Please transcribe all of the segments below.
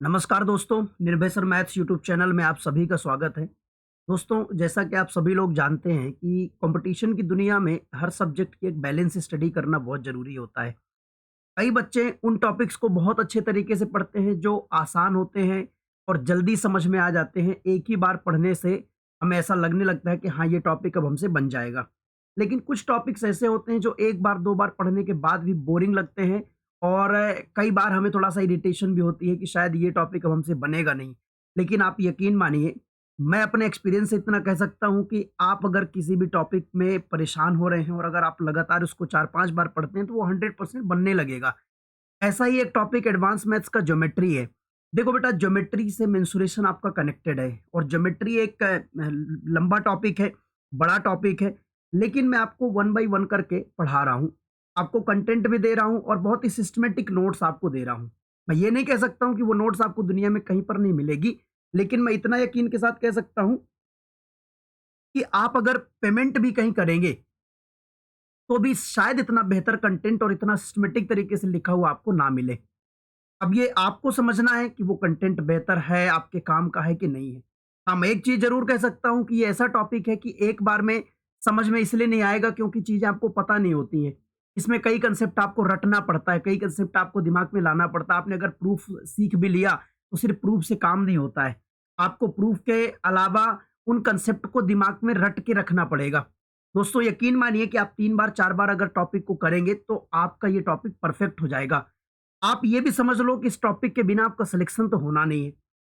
नमस्कार दोस्तों, निर्भय सर मैथ्स यूट्यूब चैनल में आप सभी का स्वागत है। दोस्तों, जैसा कि आप सभी लोग जानते हैं कि कंपटीशन की दुनिया में हर सब्जेक्ट की एक बैलेंस स्टडी करना बहुत ज़रूरी होता है। कई बच्चे उन टॉपिक्स को बहुत अच्छे तरीके से पढ़ते हैं जो आसान होते हैं और जल्दी समझ में आ जाते हैं। एक ही बार पढ़ने से हमें ऐसा लगने लगता है कि हाँ, ये टॉपिक अब हमसे बन जाएगा। लेकिन कुछ टॉपिक्स ऐसे होते हैं जो 1 बार 2 बार पढ़ने के बाद भी बोरिंग लगते हैं और कई बार हमें थोड़ा-सा इरिटेशन भी होती है कि शायद ये टॉपिक अब हमसे बनेगा नहीं। लेकिन आप यकीन मानिए, मैं अपने एक्सपीरियंस से इतना कह सकता हूँ कि आप अगर किसी भी टॉपिक में परेशान हो रहे हैं और अगर आप लगातार उसको 4-5 बार पढ़ते हैं, तो वो 100% बनने लगेगा। ऐसा ही एक टॉपिक एडवांस मैथ्स का ज्योमेट्री है। देखो बेटा, ज्योमेट्री से मेंसुरेशन आपका कनेक्टेड है और ज्योमेट्री एक लंबा टॉपिक है, बड़ा टॉपिक है, लेकिन मैं आपको वन बाय वन करके पढ़ा रहा हूँ। आपको कंटेंट भी दे रहा हूँ और बहुत ही सिस्टमैटिक नोट्स आपको दे रहा हूँ। मैं ये नहीं कह सकता हूँ कि वो नोट्स आपको दुनिया में कहीं पर नहीं मिलेगी, लेकिन मैं इतना यकीन के साथ कह सकता हूँ कि आप अगर पेमेंट भी कहीं करेंगे, तो भी शायद इतना बेहतर कंटेंट और इतना सिस्टमैटिक तरीके से लिखा हुआ आपको ना मिले। अब ये आपको समझना है कि वो कंटेंट बेहतर है, आपके काम का है कि नहीं है। हाँ, मैं एक चीज़ ज़रूर कह सकता हूँ कि ये ऐसा टॉपिक है कि एक बार में समझ में इसलिए नहीं आएगा क्योंकि चीज़ें आपको पता नहीं होती हैं। इसमें कई कंसेप्ट आपको रटना पड़ता है, कई कंसेप्ट आपको दिमाग में लाना पड़ता है। आपने अगर प्रूफ सीख भी लिया, तो सिर्फ़ प्रूफ से काम नहीं होता है। आपको प्रूफ के अलावा उन कंसेप्ट को दिमाग में रट के रखना पड़ेगा। दोस्तों, यकीन मानिए कि आप 3 बार 4 बार अगर टॉपिक को करेंगे, तो आपका ये टॉपिक परफेक्ट हो जाएगा। आप ये भी समझ लो कि इस टॉपिक के बिना आपका सिलेक्शन तो होना नहीं है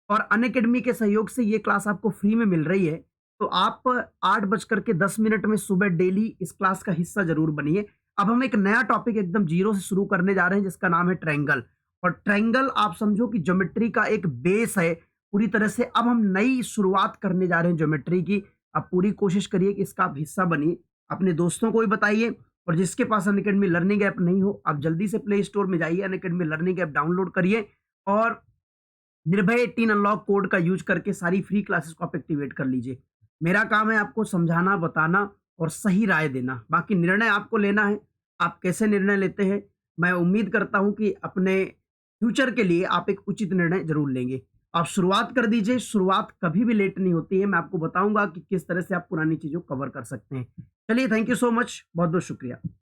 और अनअकैडमी के सहयोग से ये क्लास आपको फ्री में मिल रही है। तो आप 8:10 में सुबह डेली इस क्लास का हिस्सा ज़रूर बनिए। अब हम एक नया टॉपिक एकदम ज़ीरो से शुरू करने जा रहे हैं जिसका नाम है ट्रायंगल। और ट्रायंगल आप समझो कि ज्योमेट्री का एक बेस है पूरी तरह से। अब हम नई शुरुआत करने जा रहे हैं ज्योमेट्री की। आप पूरी कोशिश करिए कि इसका आप हिस्सा बनिए। अपने दोस्तों को भी बताइए और जिसके पास अनअकैडमी लर्निंग ऐप नहीं हो, आप जल्दी से प्ले स्टोर में जाइए, अनअकैडमी लर्निंग ऐप डाउनलोड करिए और निर्भय 18 अनलॉक कोड का यूज करके सारी फ्री क्लासेस को आप एक्टिवेट कर लीजिए। मेरा काम है आपको समझाना, बताना और सही राय देना। बाकी निर्णय आपको लेना है। आप कैसे निर्णय लेते हैं, मैं उम्मीद करता हूँ कि अपने फ्यूचर के लिए आप एक उचित निर्णय ज़रूर लेंगे। आप शुरुआत कर दीजिए, शुरुआत कभी भी लेट नहीं होती है। मैं आपको बताऊँगा कि किस तरह से आप पुरानी चीज़ों को कवर कर सकते हैं। चलिए, थैंक यू सो मच। बहुत-बहुत शुक्रिया।